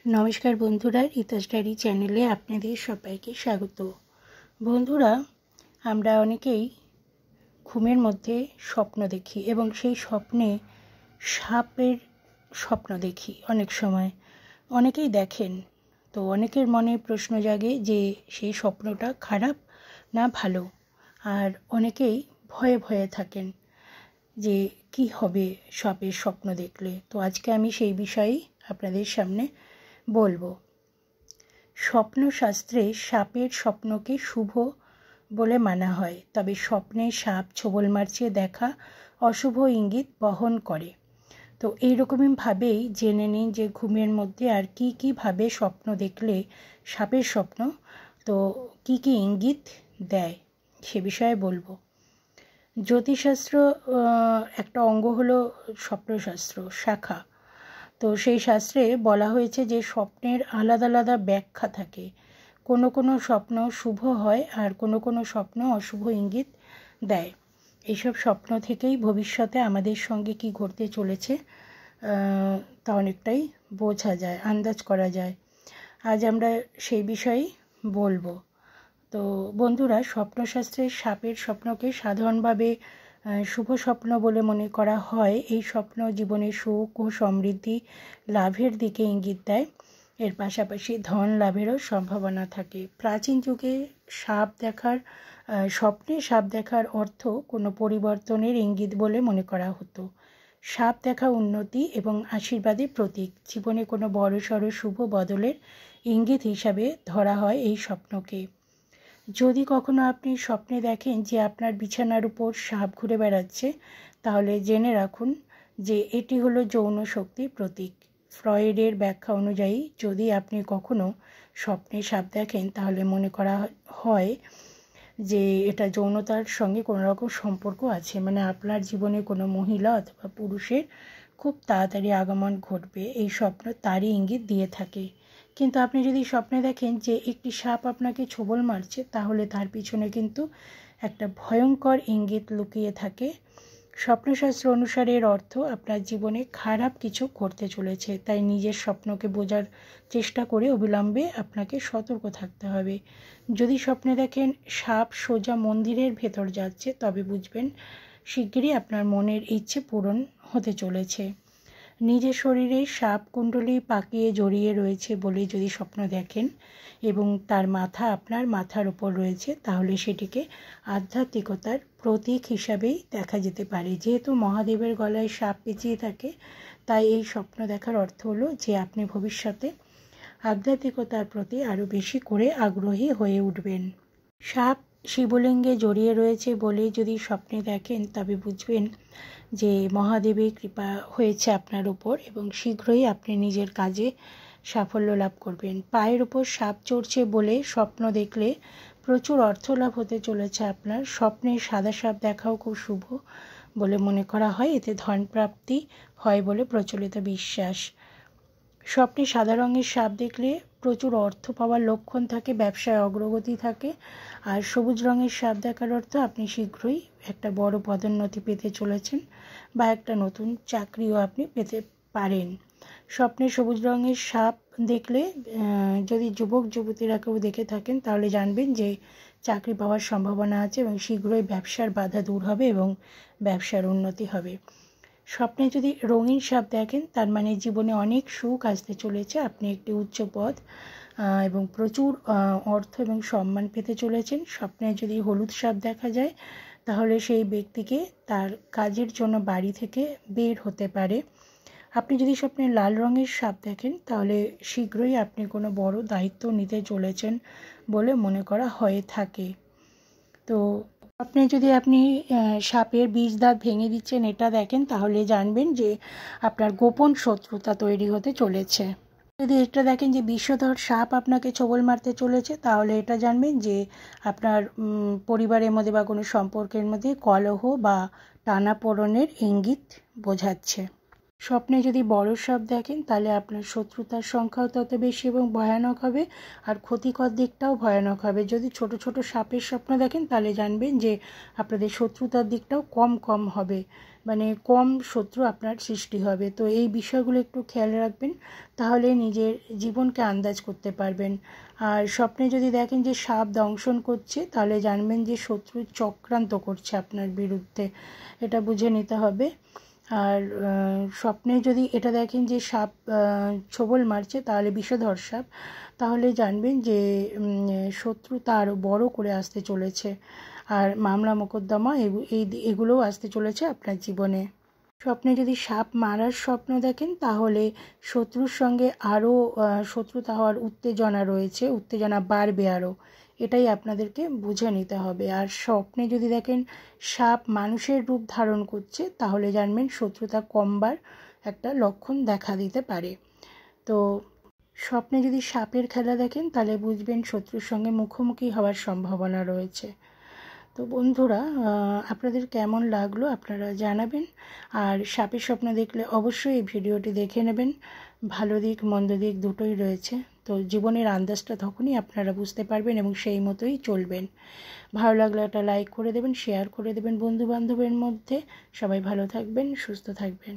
নমস্কার বন্ধুরা, রিতাস ডায়েরি চ্যানেলে আপনাদের সবাইকে স্বাগত। বন্ধুরা, আমরা অনেকেই ঘুমের মধ্যে স্বপ্ন দেখি এবং সেই স্বপ্নে সাপের স্বপ্ন দেখি। অনেক সময় অনেকেই দেখেন, তো অনেকের মনে প্রশ্ন জাগে যে সেই স্বপ্নটা খারাপ না ভালো। আর অনেকেই ভয়ে ভয়ে থাকেন যে কি হবে সাপের স্বপ্ন দেখলে। তো আজকে আমি সেই বিষয়েই আপনাদের সামনে বলবো। স্বপ্নশাস্ত্রে সাপের স্বপ্নকে শুভ বলে মানা হয়, তবে স্বপ্নে সাপ ছোবল মারছে দেখা অশুভ ইঙ্গিত বহন করে। তো এইরকমভাবেই জেনে নিন যে ঘুমের মধ্যে আর কি ভাবে স্বপ্ন দেখলে সাপের স্বপ্ন তো কি ইঙ্গিত দেয় সে বিষয়ে বলবো। জ্যোতিষশাস্ত্র একটা অঙ্গ হলো স্বপ্নশাস্ত্র শাখা। তো সেই শাস্ত্রে বলা হয়েছে যে স্বপ্নের আলাদা আলাদা ব্যাখ্যা থাকে। কোনো স্বপ্ন শুভ হয় আর কোনো স্বপ্ন অশুভ ইঙ্গিত দেয়। এইসব স্বপ্ন থেকেই ভবিষ্যতে আমাদের সঙ্গে কি ঘটতে চলেছে তা অনেকটাই বোঝা যায়, আন্দাজ করা যায়। আজ আমরা সেই বিষয়েই বলবো। তো বন্ধুরা, স্বপ্নশাস্ত্রে সাপের স্বপ্নকে সাধারণভাবে শুভ স্বপ্ন বলে মনে করা হয়। এই স্বপ্ন জীবনে সুখ ও সমৃদ্ধি লাভের দিকে ইঙ্গিত দেয়। এর পাশাপাশি ধন লাভেরও সম্ভাবনা থাকে। প্রাচীন যুগে স্বপ্নে সাপ দেখার অর্থ কোনো পরিবর্তনের ইঙ্গিত বলে মনে করা হতো। সাপ দেখা উন্নতি এবং আশীর্বাদের প্রতীক। জীবনে কোনো বড়সড় শুভ বদলের ইঙ্গিত হিসাবে ধরা হয় এই স্বপ্নকে। যদি কখনো আপনি স্বপ্নে দেখেন যে আপনার বিছানার উপর সাপ ঘুরে বেড়াচ্ছে, তাহলে জেনে রাখুন যে এটি হলো যৌন শক্তির প্রতীক। ফ্রয়েডের ব্যাখ্যা অনুযায়ী যদি আপনি কখনো স্বপ্নে সাপ দেখেন, তাহলে মনে করা হয় যে এটা যৌনতার সঙ্গে কোনো রকম সম্পর্ক আছে, মানে আপনার জীবনে কোনো মহিলা অথবা পুরুষের খুব তাড়াতাড়ি আগমন ঘটবে, এই স্বপ্ন তারই ইঙ্গিত দিয়ে থাকে। কিন্তু আপনি যদি স্বপ্নে দেখেন যে একটি সাপ আপনাকে ছোবল মারছে, তাহলে তার পিছনে কিন্তু একটা ভয়ঙ্কর ইঙ্গিত লুকিয়ে থাকে। স্বপ্নশাস্ত্র অনুসারে এর অর্থ আপনার জীবনে খারাপ কিছু ঘটতে চলেছে। তাই নিজের স্বপ্নকে বোঝার চেষ্টা করে অবিলম্বে আপনাকে সতর্ক থাকতে হবে। যদি স্বপ্নে দেখেন সাপ সোজা মন্দিরের ভেতর যাচ্ছে, তবে বুঝবেন শিগগিরই আপনার মনের ইচ্ছে পূরণ হতে চলেছে। নিজের শরীরে সাপ কুণ্ডলী পাকিয়ে জড়িয়ে রয়েছে বলে যদি স্বপ্ন দেখেন এবং তার মাথা আপনার মাথার উপর রয়েছে, তাহলে সেটিকে আধ্যাত্মিকতার প্রতীক হিসাবেই দেখা যেতে পারে। যেহেতু মহাদেবের গলায় সাপ পেঁচিয়ে থাকে, তাই এই স্বপ্ন দেখার অর্থ হলো যে আপনি ভবিষ্যতে আধ্যাত্মিকতার প্রতি আরও বেশি করে আগ্রহী হয়ে উঠবেন। সাপ শিবলিঙ্গে জড়িয়ে রয়েছে বলে যদি স্বপ্নে দেখেন, তবে বুঝবেন যে মহাদেবের কৃপা হয়েছে আপনার উপর এবং শীঘ্রই আপনি নিজের কাজে সাফল্য লাভ করবেন। পায়ের উপর সাপ চড়ছে বলে স্বপ্ন দেখলে প্রচুর অর্থ লাভ হতে চলেছে আপনার। স্বপ্নে সাদা সাপ দেখাও খুব শুভ বলে মনে করা হয়, এতে ধন প্রাপ্তি হয় বলে প্রচলিত বিশ্বাস। স্বপ্নে সাদা রঙের সাপ দেখলে প্রচুর অর্থ পাওয়ার লক্ষণ থাকে, ব্যবসায় অগ্রগতি থাকে। আর সবুজ রঙের সাপ দেখার অর্থ আপনি শীঘ্রই একটা বড় পদোন্নতি পেতে চলেছেন বা একটা নতুন চাকরিও আপনি পেতে পারেন। স্বপ্নে সবুজ রঙের সাপ দেখলে যদি যুবক যুবতীরা কেউ দেখে থাকেন, তাহলে জানবেন যে চাকরি পাওয়ার সম্ভাবনা আছে এবং শীঘ্রই ব্যবসার বাধা দূর হবে এবং ব্যবসার উন্নতি হবে। স্বপ্নে যদি রঙিন সাপ দেখেন, তার মানে জীবনে অনেক সুখ আসতে চলেছে। আপনি একটি উচ্চ পদ এবং প্রচুর অর্থ এবং সম্মান পেতে চলেছেন। স্বপ্নে যদি হলুদ সাপ দেখা যায়, তাহলে সেই ব্যক্তিকে তার কাজের জন্য বাড়ি থেকে বের হতে পারে। আপনি যদি স্বপ্নে লাল রঙের সাপ দেখেন, তাহলে শীঘ্রই আপনি কোনো বড় দায়িত্ব নিতে চলেছেন বলে মনে করা হয়ে থাকে। তো স্বপ্নে যদি আপনি সাপের বিষ দাঁত ভেঙে দিচ্ছেন এটা দেখেন, তাহলে জানবেন যে আপনার গোপন শত্রুতা তৈরি হতে চলেছে। যদি এটা দেখেন যে বিষধর সাপ আপনাকে ছোবল মারতে চলেছে, তাহলে এটা জানবেন যে আপনার পরিবারের মধ্যে বা কোনো সম্পর্কের মধ্যে কলহ বা টানাপোড়েনের ইঙ্গিত বোঝাচ্ছে। স্বপ্নে যদি বড় সাপ দেখেন তাহলে আপনার শত্রুতার সংখ্যাও তত বেশি এবং ভয়ানক হবে, আর ক্ষতিকর দিকটাও ভয়ানক হবে। যদি ছোট ছোট সাপের স্বপ্ন দেখেন তাহলে জানবেন যে আপনাদের শত্রুতার দিকটাও কম হবে, মানে কম শত্রু আপনার সৃষ্টি হবে। তো এই বিষয়গুলো একটু খেয়াল রাখবেন, তাহলে নিজের জীবনকে আন্দাজ করতে পারবেন। আর স্বপ্নে যদি দেখেন যে সাপ দংশন করছে তাহলে জানবেন যে শত্রু চক্রান্ত করছে আপনার বিরুদ্ধে, এটা বুঝে নিতে হবে। আর স্বপ্নে যদি এটা দেখেন যে সাপ ছোবল মারছে তাহলে বিষধর সাপ, তাহলে জানবেন যে শত্রুতা আরও বড় করে আসতে চলেছে, আর মামলা মোকদ্দমা এগুলোও আসতে চলেছে আপনার জীবনে। স্বপ্নে যদি সাপ মারার স্বপ্ন দেখেন তাহলে শত্রুর সঙ্গে আরও শত্রুতা হওয়ার উত্তেজনা রয়েছে, উত্তেজনা বাড়বে আরও, এটাই আপনাদেরকে বুঝে নিতে হবে। আর স্বপ্নে যদি দেখেন সাপ মানুষের রূপ ধারণ করছে তাহলে জানবেন শত্রুতা কমবার একটা লক্ষণ দেখা দিতে পারে। তো স্বপ্নে যদি সাপের খেলা দেখেন তাহলে বুঝবেন শত্রুর সঙ্গে মুখোমুখি হওয়ার সম্ভাবনা রয়েছে। তো বন্ধুরা, আপনাদের কেমন লাগলো আপনারা জানাবেন। আর সাপের স্বপ্ন দেখলে অবশ্যই এই ভিডিওটি দেখে নেবেন, ভালো দিক মন্দ দিক দুটোই রয়েছে। তো জীবনের আন্দাজটা তখনই আপনারা বুঝতে পারবেন এবং সেই মতোই চলবেন। ভালো লাগলে একটা লাইক করে দেবেন, শেয়ার করে দেবেন বন্ধুবান্ধবের মধ্যে। সবাই ভালো থাকবেন, সুস্থ থাকবেন।